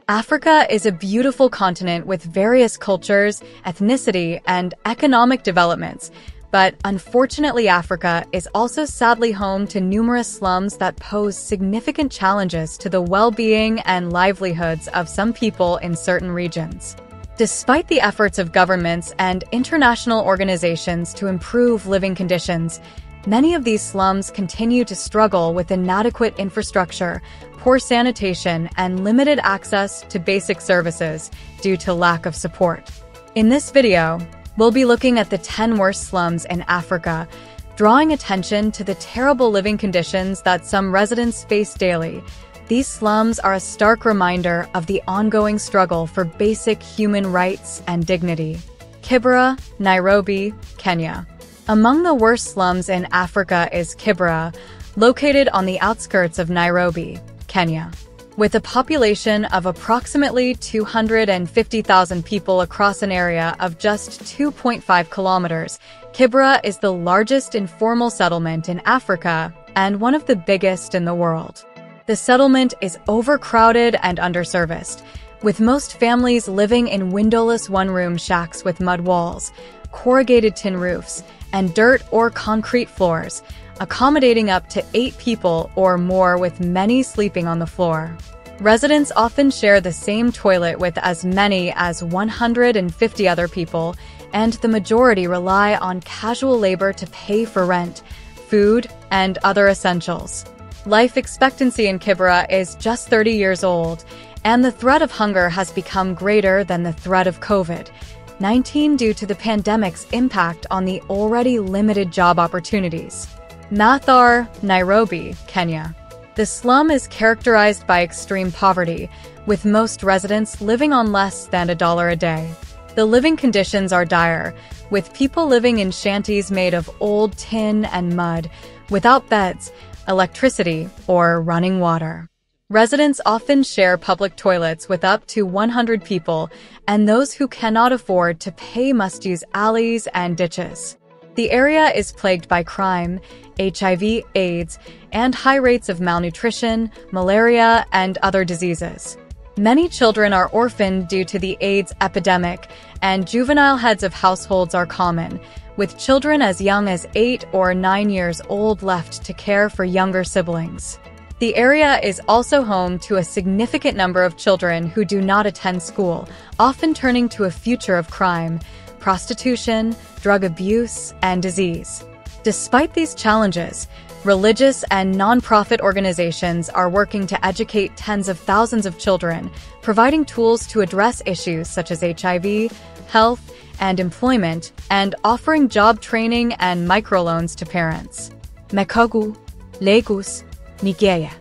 Africa is a beautiful continent with various cultures, ethnicity, and economic developments. But unfortunately, Africa is also sadly home to numerous slums that pose significant challenges to the well-being and livelihoods of some people in certain regions. Despite the efforts of governments and international organizations to improve living conditions, many of these slums continue to struggle with inadequate infrastructure, poor sanitation, and limited access to basic services due to lack of support. In this video, we'll be looking at the 10 worst slums in Africa, drawing attention to the terrible living conditions that some residents face daily. These slums are a stark reminder of the ongoing struggle for basic human rights and dignity. Kibera, Nairobi, Kenya. Among the worst slums in Africa is Kibra, located on the outskirts of Nairobi, Kenya. With a population of approximately 250,000 people across an area of just 2.5 kilometers, Kibra is the largest informal settlement in Africa and one of the biggest in the world. The settlement is overcrowded and underserviced, with most families living in windowless one-room shacks with mud walls, corrugated tin roofs, and dirt or concrete floors, accommodating up to 8 people or more, with many sleeping on the floor. Residents often share the same toilet with as many as 150 other people, and the majority rely on casual labor to pay for rent, food, and other essentials. Life expectancy in Kibera is just 30 years old, and the threat of hunger has become greater than the threat of COVID-19 due to the pandemic's impact on the already limited job opportunities. Mathare, Nairobi, Kenya. The slum is characterized by extreme poverty, with most residents living on less than $1 a day. The living conditions are dire, with people living in shanties made of old tin and mud, without beds, electricity, or running water. Residents often share public toilets with up to 100 people, and those who cannot afford to pay must use alleys and ditches. The area is plagued by crime, HIV, AIDS, and high rates of malnutrition, malaria, and other diseases. Many children are orphaned due to the AIDS epidemic, and juvenile heads of households are common, with children as young as 8 or 9 years old left to care for younger siblings. The area is also home to a significant number of children who do not attend school, often turning to a future of crime, prostitution, drug abuse, and disease. Despite these challenges, religious and non-profit organizations are working to educate tens of thousands of children, providing tools to address issues such as HIV, health, and employment, and offering job training and microloans to parents. Makoko, Lagos, Nigeria.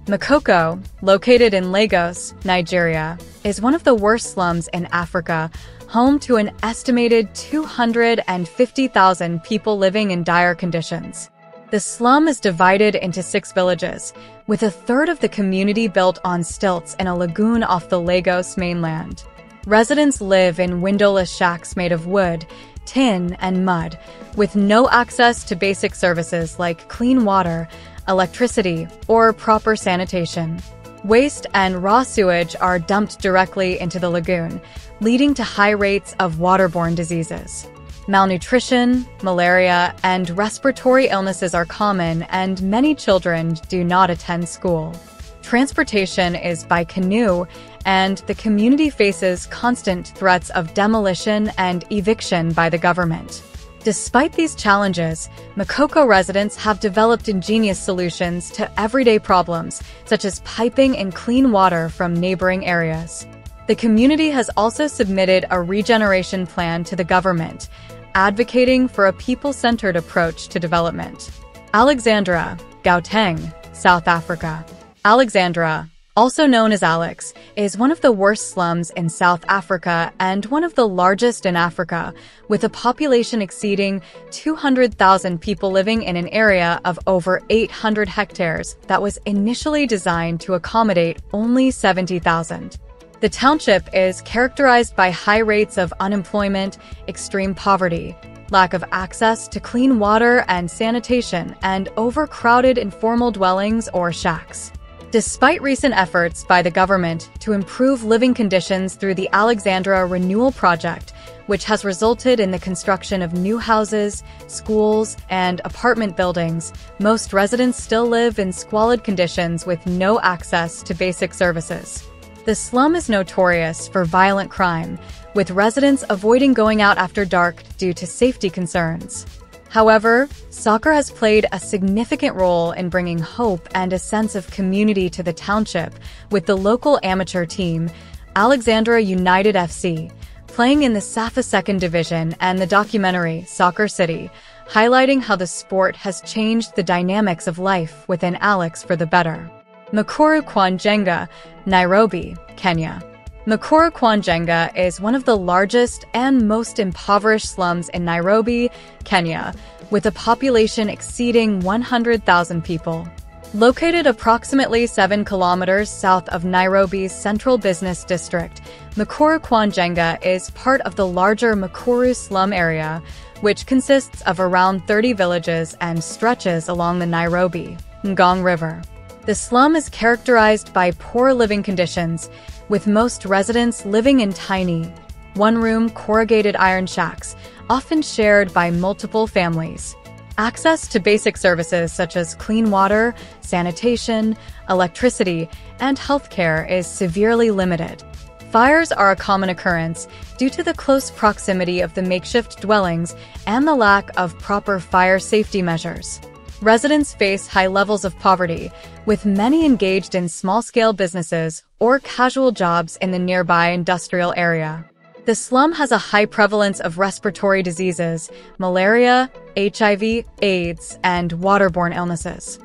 Makoko, located in Lagos, Nigeria, is one of the worst slums in Africa, home to an estimated 250,000 people living in dire conditions. The slum is divided into 6 villages, with a third of the community built on stilts in a lagoon off the Lagos mainland. Residents live in windowless shacks made of wood, tin, and mud, with no access to basic services like clean water, electricity, or proper sanitation. Waste and raw sewage are dumped directly into the lagoon, leading to high rates of waterborne diseases. Malnutrition, malaria, and respiratory illnesses are common, and many children do not attend school. Transportation is by canoe, and the community faces constant threats of demolition and eviction by the government. Despite these challenges, Makoko residents have developed ingenious solutions to everyday problems, such as piping in clean water from neighboring areas. The community has also submitted a regeneration plan to the government, advocating for a people-centered approach to development. Alexandra, Gauteng, South Africa. Alexandra, also known as Alex, is one of the worst slums in South Africa and one of the largest in Africa, with a population exceeding 200,000 people living in an area of over 800 hectares that was initially designed to accommodate only 70,000. The township is characterized by high rates of unemployment, extreme poverty, lack of access to clean water and sanitation, and overcrowded informal dwellings or shacks. Despite recent efforts by the government to improve living conditions through the Alexandra Renewal Project, which has resulted in the construction of new houses, schools, and apartment buildings, most residents still live in squalid conditions with no access to basic services. The slum is notorious for violent crime, with residents avoiding going out after dark due to safety concerns. However, soccer has played a significant role in bringing hope and a sense of community to the township, with the local amateur team, Alexandra United FC, playing in the Safa Second Division, and the documentary Soccer City, highlighting how the sport has changed the dynamics of life within Alex for the better. Mukuru kwa Njenga, Nairobi, Kenya. Mukuru kwa Njenga is one of the largest and most impoverished slums in Nairobi, Kenya, with a population exceeding 100,000 people. Located approximately 7 kilometers south of Nairobi's central business district, Mukuru kwa Njenga is part of the larger Mukuru slum area, which consists of around 30 villages and stretches along the Nairobi-Ngong River. The slum is characterized by poor living conditions, with most residents living in tiny, one-room corrugated iron shacks, often shared by multiple families. Access to basic services such as clean water, sanitation, electricity, and healthcare is severely limited. Fires are a common occurrence due to the close proximity of the makeshift dwellings and the lack of proper fire safety measures. Residents face high levels of poverty, with many engaged in small-scale businesses or casual jobs in the nearby industrial area. The slum has a high prevalence of respiratory diseases, malaria, HIV, AIDS, and waterborne illnesses.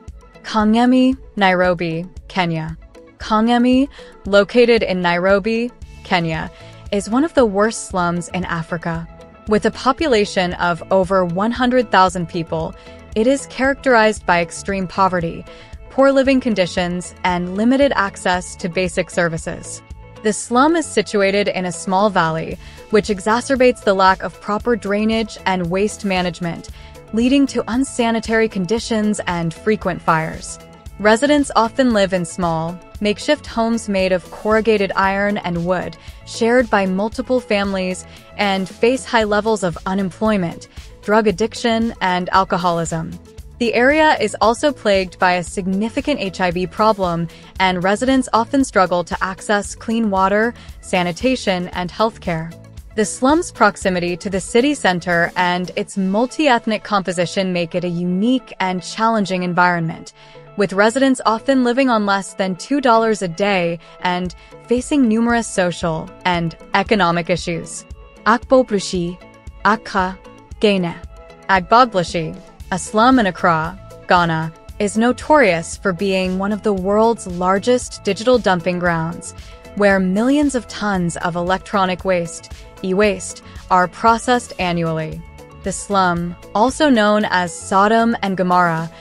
Kangemi, Nairobi, Kenya. Kangemi, located in Nairobi, Kenya, is one of the worst slums in Africa. With a population of over 100,000 people, it is characterized by extreme poverty, poor living conditions, and limited access to basic services. The slum is situated in a small valley, which exacerbates the lack of proper drainage and waste management, leading to unsanitary conditions and frequent fires. Residents often live in small, makeshift homes made of corrugated iron and wood, shared by multiple families, and face high levels of unemployment, drug addiction, and alcoholism. The area is also plagued by a significant HIV problem, and residents often struggle to access clean water, sanitation, and healthcare. The slum's proximity to the city center and its multi-ethnic composition make it a unique and challenging environment, with residents often living on less than $2 a day and facing numerous social and economic issues. Akboblushi, Akka, Ghana. Agbogbloshie, a slum in Accra, Ghana, is notorious for being one of the world's largest digital dumping grounds, where millions of tons of electronic waste, e-waste, are processed annually. The slum, also known as Sodom and Gomorrah,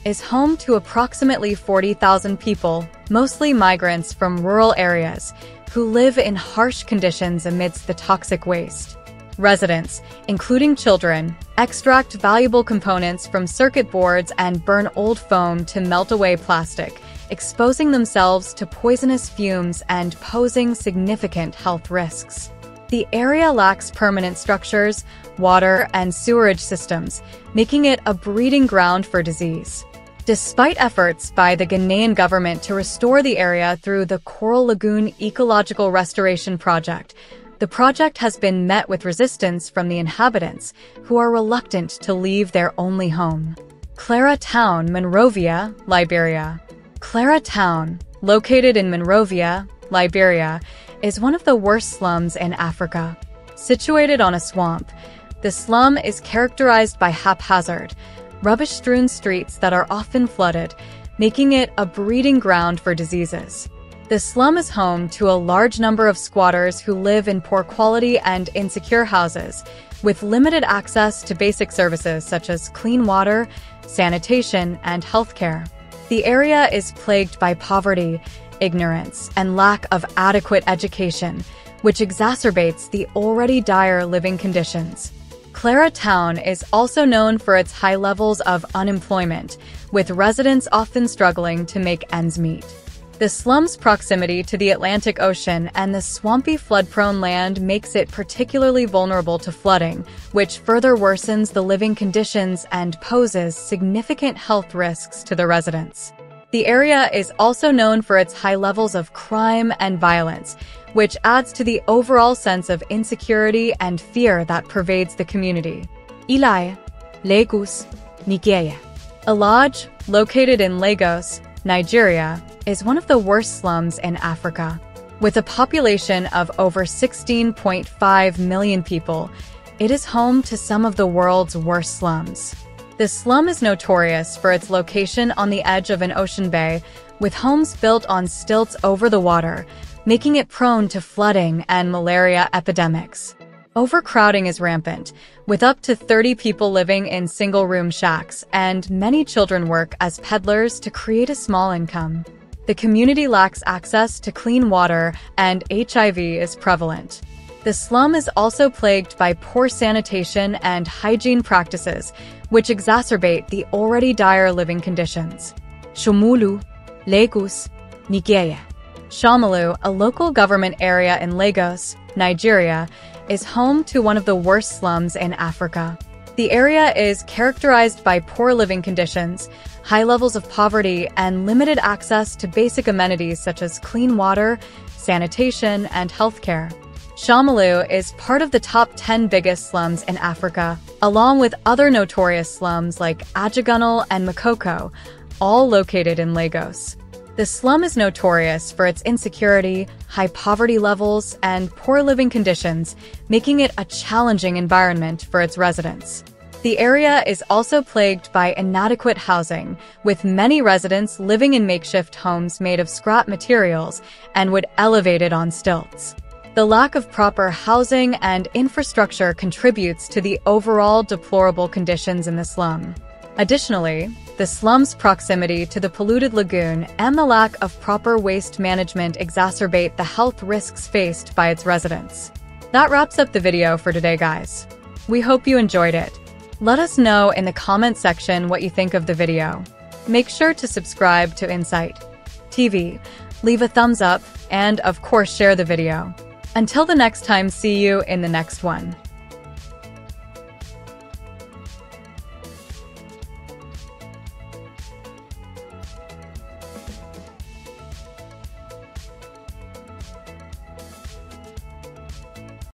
is home to approximately 40,000 people, mostly migrants from rural areas, who live in harsh conditions amidst the toxic waste. Residents, including children, extract valuable components from circuit boards and burn old foam to melt away plastic, exposing themselves to poisonous fumes and posing significant health risks. The area lacks permanent structures, water, and sewerage systems, making it a breeding ground for disease. Despite efforts by the Ghanaian government to restore the area through the Coral Lagoon Ecological Restoration Project, the project has been met with resistance from the inhabitants, who are reluctant to leave their only home. Clara Town, Monrovia, Liberia. Clara Town, located in Monrovia, Liberia, is one of the worst slums in Africa. Situated on a swamp, the slum is characterized by haphazard, rubbish-strewn streets that are often flooded, making it a breeding ground for diseases. The slum is home to a large number of squatters who live in poor quality and insecure houses, with limited access to basic services such as clean water, sanitation, and healthcare. The area is plagued by poverty, ignorance, and lack of adequate education, which exacerbates the already dire living conditions. Clara Town is also known for its high levels of unemployment, with residents often struggling to make ends meet. The slum's proximity to the Atlantic Ocean and the swampy flood-prone land makes it particularly vulnerable to flooding, which further worsens the living conditions and poses significant health risks to the residents. The area is also known for its high levels of crime and violence, which adds to the overall sense of insecurity and fear that pervades the community. Ilai, Lagos, Nigeria. A lodge, located in Lagos, Nigeria, is one of the worst slums in Africa. With a population of over 16.5 million people, it is home to some of the world's worst slums. The slum is notorious for its location on the edge of an ocean bay, with homes built on stilts over the water, making it prone to flooding and malaria epidemics. Overcrowding is rampant, with up to 30 people living in single-room shacks, and many children work as peddlers to create a small income. The community lacks access to clean water, and HIV is prevalent. The slum is also plagued by poor sanitation and hygiene practices, which exacerbate the already dire living conditions. Shomolu, Lagos, Nigeria. Shomolu, a local government area in Lagos, Nigeria, is home to one of the worst slums in Africa. The area is characterized by poor living conditions, high levels of poverty, and limited access to basic amenities such as clean water, sanitation, and healthcare. Shomolu is part of the top 10 biggest slums in Africa, along with other notorious slums like Ajagunle and Makoko, all located in Lagos. The slum is notorious for its insecurity, high poverty levels, and poor living conditions, making it a challenging environment for its residents. The area is also plagued by inadequate housing, with many residents living in makeshift homes made of scrap materials and wood elevated on stilts. The lack of proper housing and infrastructure contributes to the overall deplorable conditions in the slum. Additionally, the slum's proximity to the polluted lagoon and the lack of proper waste management exacerbate the health risks faced by its residents. That wraps up the video for today, guys. We hope you enjoyed it. Let us know in the comment section what you think of the video. Make sure to subscribe to Insight TV, leave a thumbs up, and of course share the video. Until the next time, see you in the next one.